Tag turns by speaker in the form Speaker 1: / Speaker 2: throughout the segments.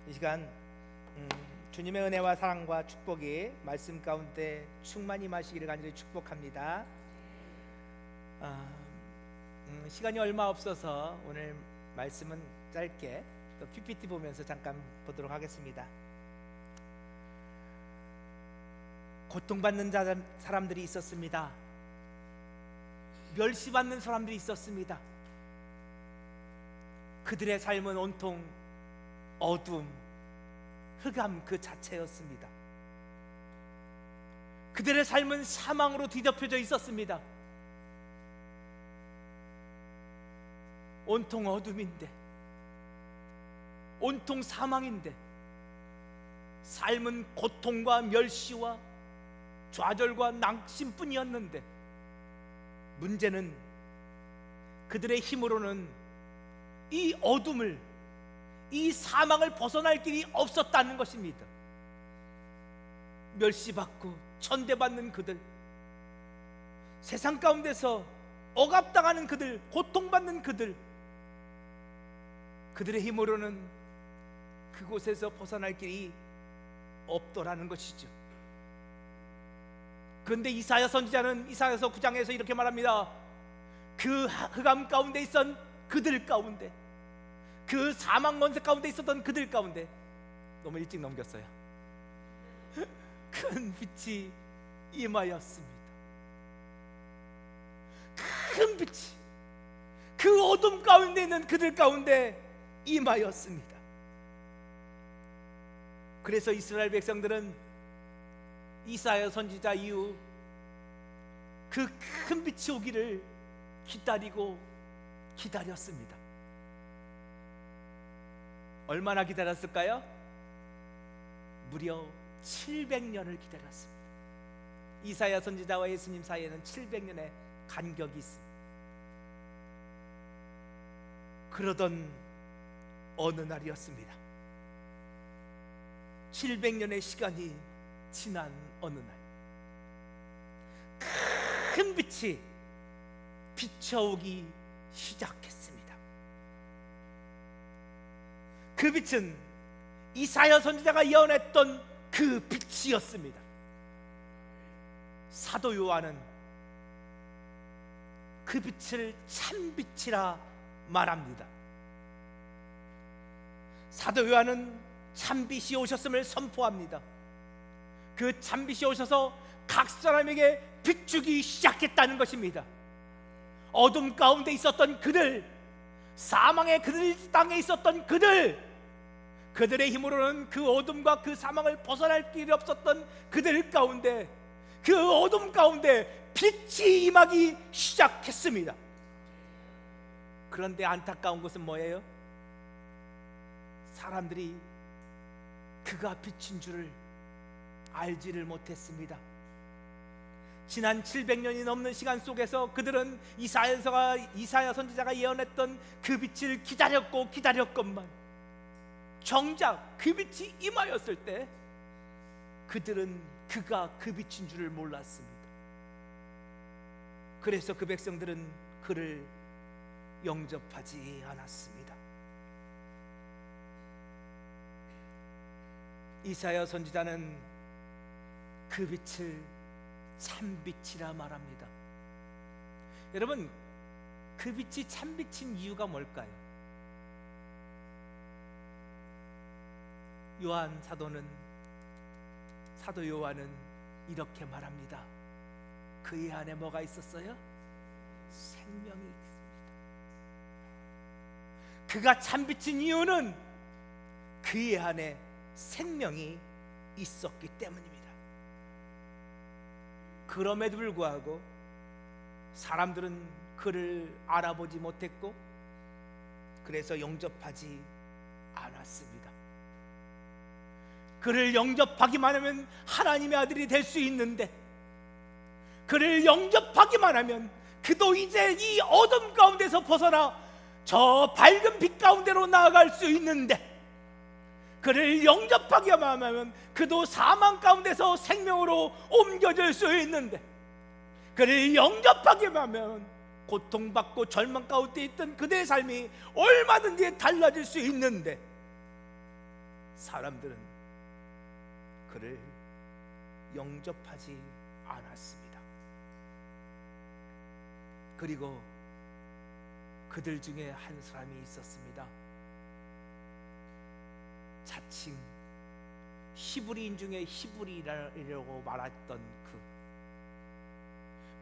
Speaker 1: 이 시간 주님의 은혜와 사랑과 축복이 말씀 가운데 충만히 임하시기를 간절히 축복합니다. 시간이 얼마 없어서 오늘 말씀은 짧게 또 PPT 보면서 잠깐 보도록 하겠습니다. 고통받는 사람들이 있었습니다. 멸시받는 사람들이 있었습니다. 그들의 삶은 온통 어둠, 흑암 그 자체였습니다. 그들의 삶은 사망으로 뒤덮여져 있었습니다. 온통 어둠인데, 온통 사망인데, 삶은 고통과 멸시와 좌절과 낙심뿐이었는데, 문제는 그들의 힘으로는 이 어둠을, 이 사망을 벗어날 길이 없었다는 것입니다. 멸시받고 천대받는 그들, 세상 가운데서 억압당하는 그들, 고통받는 그들, 그들의 힘으로는 그곳에서 벗어날 길이 없더라는 것이죠. 그런데 이사야 선지자는 이사야서 9장에서 이렇게 말합니다. 그 흑암 가운데 있던 그들 가운데, 그 사망 권세 가운데 있었던 그들 가운데, 너무 일찍 넘겼어요. 큰 빛이 임하였습니다. 큰 빛이 그 어둠 가운데 있는 그들 가운데 임하였습니다. 그래서 이스라엘 백성들은 이사야 선지자 이후 그 큰 빛이 오기를 기다리고 기다렸습니다. 얼마나 기다렸을까요? 무려 700년을 기다렸습니다. 이사야 선지자와 예수님 사이에는 700년의 간격이 있습니다. 그러던 어느 날이었습니다. 700년의 시간이 지난 어느 날, 큰 빛이 비춰오기 시작했습니다. 그 빛은 이사야 선지자가 예언했던 그 빛이었습니다. 사도 요한은 그 빛을 참빛이라 말합니다. 사도 요한은 참빛이 오셨음을 선포합니다. 그 참빛이 오셔서 각 사람에게 비추기 시작했다는 것입니다. 어둠 가운데 있었던 그들, 사망의 그들 땅에 있었던 그들의 힘으로는 그 어둠과 그 사망을 벗어날 길이 없었던 그들 가운데, 그 어둠 가운데 빛이 임하기 시작했습니다. 그런데 안타까운 것은 뭐예요? 사람들이 그가 빛인 줄을 알지를 못했습니다. 지난 700년이 넘는 시간 속에서 그들은 이사야 선지자가 예언했던 그 빛을 기다렸고 기다렸건만, 정작 그 빛이 임하였을 때 그들은 그가 그 빛인 줄을 몰랐습니다. 그래서 그 백성들은 그를 영접하지 않았습니다. 이사야 선지자는 그 빛을 참빛이라 말합니다. 여러분, 그 빛이 참빛인 이유가 뭘까요? 사도 요한은 이렇게 말합니다. 그의 안에 뭐가 있었어요? 생명이 있습니다. 그가 참빛인 이유는 그의 안에 생명이 있었기 때문입니다. 그럼에도 불구하고 사람들은 그를 알아보지 못했고, 그래서 영접하지 않았습니다. 그를 영접하기만 하면 하나님의 아들이 될 수 있는데, 그를 영접하기만 하면 그도 이제 이 어둠 가운데서 벗어나 저 밝은 빛 가운데로 나아갈 수 있는데, 그를 영접하기만 하면 그도 사망 가운데서 생명으로 옮겨질 수 있는데, 그를 영접하기만 하면 고통받고 절망 가운데 있던 그대의 삶이 얼마든지 달라질 수 있는데, 사람들은 그를 영접하지 않았습니다. 그리고 그들 중에 한 사람이 있었습니다. 자칭 히브리인 중에 히브리라고 말했던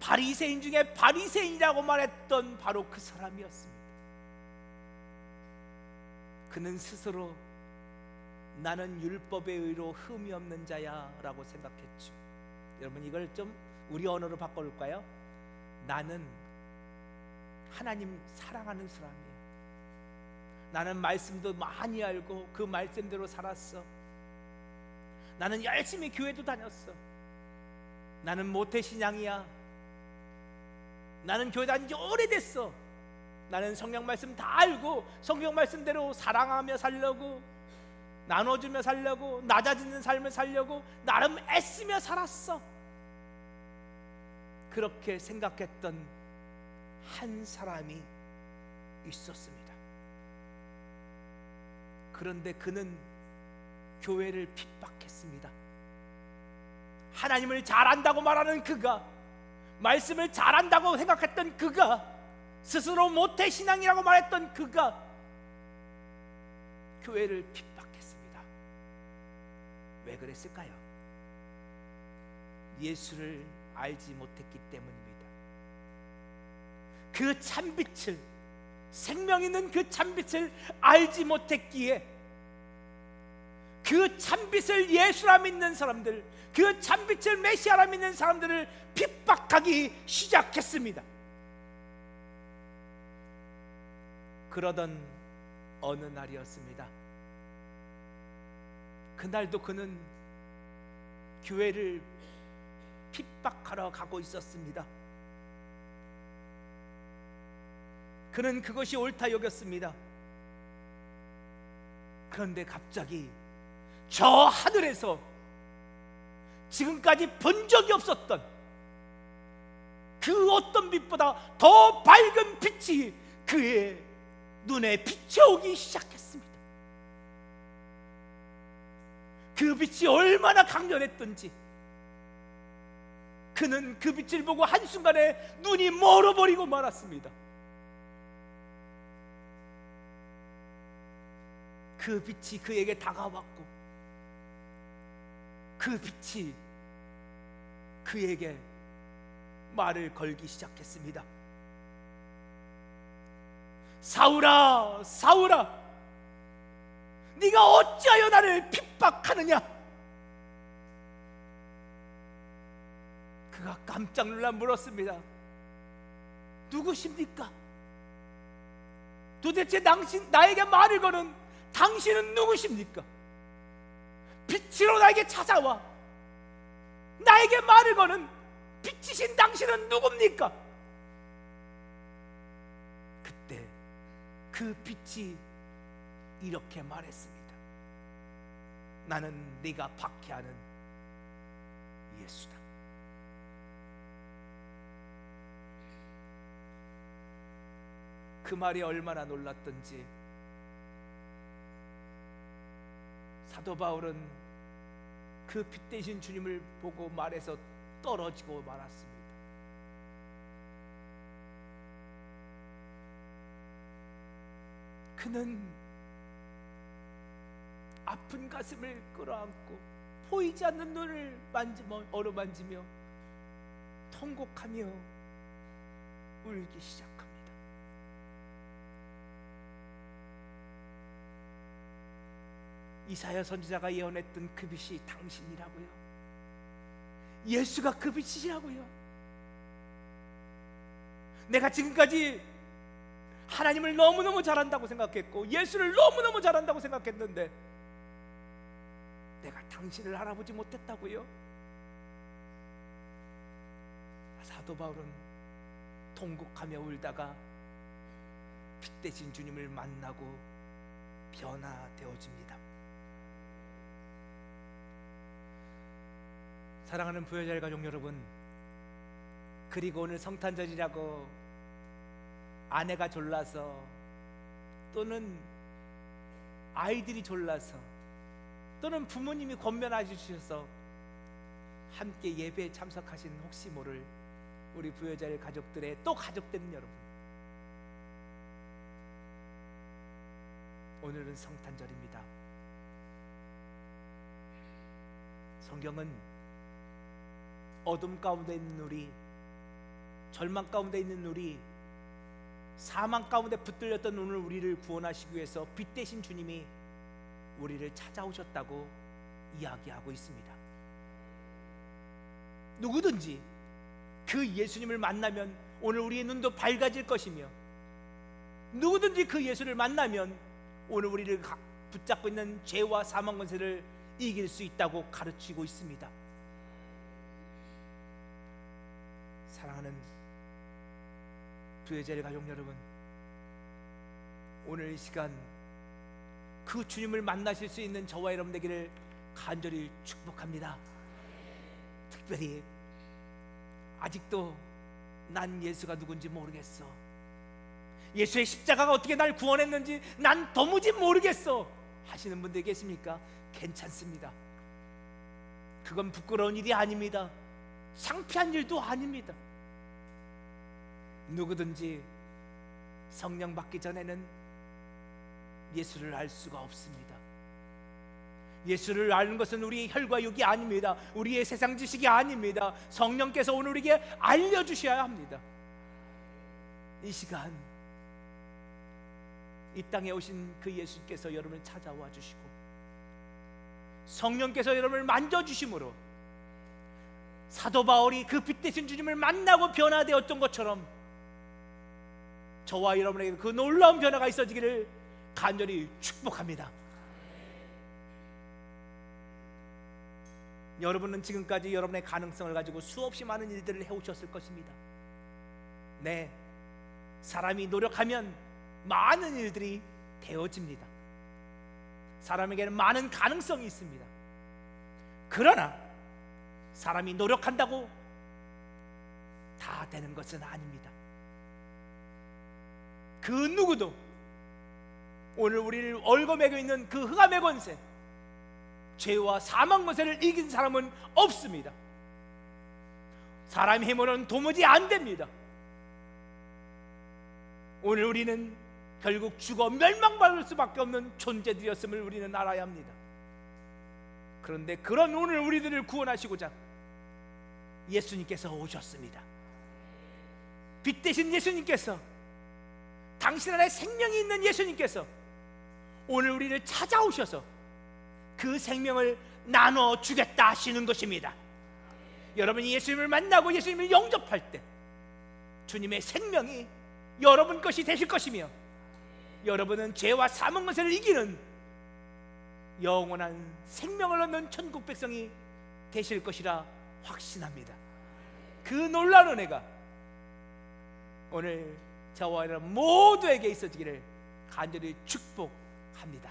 Speaker 1: 바리새인 중에 바리새인이라고 말했던 바로 그 사람이었습니다. 그는 스스로 나는 율법의 의로 흠이 없는 자야 라고 생각했죠. 여러분, 이걸 좀 우리 언어로 바꿔볼까요? 나는 하나님 사랑하는 사람이에요. 나는 말씀도 많이 알고 그 말씀대로 살았어. 나는 열심히 교회도 다녔어. 나는 모태신앙이야. 나는 교회 다닌 지 오래됐어. 나는 성경 말씀 다 알고 성경 말씀대로 사랑하며 살려고, 나눠주며 살려고, 낮아지는 삶을 살려고 나름 애쓰며 살았어. 그렇게 생각했던 한 사람이 있었습니다. 그런데 그는 교회를 핍박했습니다. 하나님을 잘 안다고 말하는 그가, 말씀을 잘 안다고 생각했던 그가, 스스로 모태신앙이라고 말했던 그가 교회를 핍박했습니다. 왜 그랬을까요? 예수를 알지 못했기 때문입니다. 그 참빛을, 생명 있는 그 참빛을 알지 못했기에 그 참빛을 예수라 믿는 사람들, 그 참빛을 메시아라 믿는 사람들을 핍박하기 시작했습니다. 그러던 어느 날이었습니다. 그날도 그는 교회를 핍박하러 가고 있었습니다. 그는 그것이 옳다 여겼습니다. 그런데 갑자기 저 하늘에서 지금까지 본 적이 없었던 그 어떤 빛보다 더 밝은 빛이 그의 눈에 비춰오기 시작했습니다. 그 빛이 얼마나 강렬했던지 그는 그 빛을 보고 한순간에 눈이 멀어버리고 말았습니다. 그 빛이 그에게 다가왔고 그 빛이 그에게 말을 걸기 시작했습니다. 사울아, 사울아, 네가 어찌하여 나를 핍박하느냐? 그가 깜짝 놀라 물었습니다. 누구십니까? 도대체 나에게 말을 거는 당신은 누구십니까? 빛으로 나에게 찾아와 나에게 말을 거는 빛이신 당신은 누굽니까? 그때 그 빛이 이렇게 말했습니다. 나는 네가 박해하는 예수다. 그 말이 얼마나 놀랐던지 사도 바울은 그 빛 대신 주님을 보고 말에서 떨어지고 말았습니다. 그는 아픈 가슴을 끌어안고 보이지 않는 눈을 어루만지며 통곡하며 울기 시작합니다. 이사야 선지자가 예언했던 그 빛이 당신이라고요. 예수가 그 빛이라고요. 내가 지금까지 하나님을 너무너무 잘한다고 생각했고 예수를 너무너무 잘한다고 생각했는데 내가 당신을 알아보지 못했다고요. 사도 바울은 통곡하며 울다가 빛 대신 주님을 만나고 변화되어집니다. 사랑하는 부여자의 가족 여러분, 그리고 오늘 성탄절이라고 아내가 졸라서 또는 아이들이 졸라서 또는 부모님이 권면해 주셔서 함께 예배에 참석하신 혹시 모를 우리 부여자의 가족들의 또 가족되는 여러분, 오늘은 성탄절입니다. 성경은 어둠 가운데 있는 우리, 절망 가운데 있는 우리, 사망 가운데 붙들렸던 오늘 우리를 구원하시기 위해서 빛 대신 주님이 우리를 찾아오셨다고 이야기하고 있습니다. 누구든지 그 예수님을 만나면 오늘 우리의 눈도 밝아질 것이며, 누구든지 그 예수를 만나면 오늘 우리를 붙잡고 있는 죄와 사망 권세를 이길 수 있다고 가르치고 있습니다. 사랑하는 부여자의 가족 여러분, 오늘 이 시간 그 주님을 만나실 수 있는 저와 여러분 되기를 간절히 축복합니다. 특별히 아직도 난 예수가 누군지 모르겠어, 예수의 십자가가 어떻게 날 구원했는지 난 도무지 모르겠어 하시는 분들 계십니까? 괜찮습니다. 그건 부끄러운 일이 아닙니다. 창피한 일도 아닙니다. 누구든지 성령 받기 전에는 예수를 알 수가 없습니다. 예수를 아는 것은 우리의 혈과 육이 아닙니다. 우리의 세상 지식이 아닙니다. 성령께서 오늘 우리에게 알려주셔야 합니다. 이 시간 이 땅에 오신 그 예수께서 여러분을 찾아와 주시고 성령께서 여러분을 만져주심으로 사도 바울이 그 빛 대신 주님을 만나고 변화되었던 것처럼 저와 여러분에게 그 놀라운 변화가 있어지기를 간절히 축복합니다. 여러분은 지금까지 여러분의 가능성을 가지고 수없이 많은 일들을 해오셨을 것입니다. 네, 사람이 노력하면 많은 일들이 되어집니다. 사람에게는 많은 가능성이 있습니다. 그러나 사람이 노력한다고 다 되는 것은 아닙니다. 그 누구도 오늘 우리를 얽어매고 있는 그 흑암의 권세, 죄와 사망 권세를 이긴 사람은 없습니다. 사람의 힘으로는 도무지 안 됩니다. 오늘 우리는 결국 죽어 멸망받을 수밖에 없는 존재들이었음을 우리는 알아야 합니다. 그런데 그런 오늘 우리들을 구원하시고자 예수님께서 오셨습니다. 빛 대신 예수님께서, 당신 안에 생명이 있는 예수님께서 오늘 우리를 찾아오셔서 그 생명을 나눠주겠다 하시는 것입니다. 여러분이 예수님을 만나고 예수님을 영접할 때 주님의 생명이 여러분 것이 되실 것이며, 여러분은 죄와 사망 권세를 이기는 영원한 생명을 얻는 천국 백성이 되실 것이라 확신합니다. 그 놀라운 은혜가 오늘 저와 여러분 모두에게 있어지기를 간절히 축복합니다.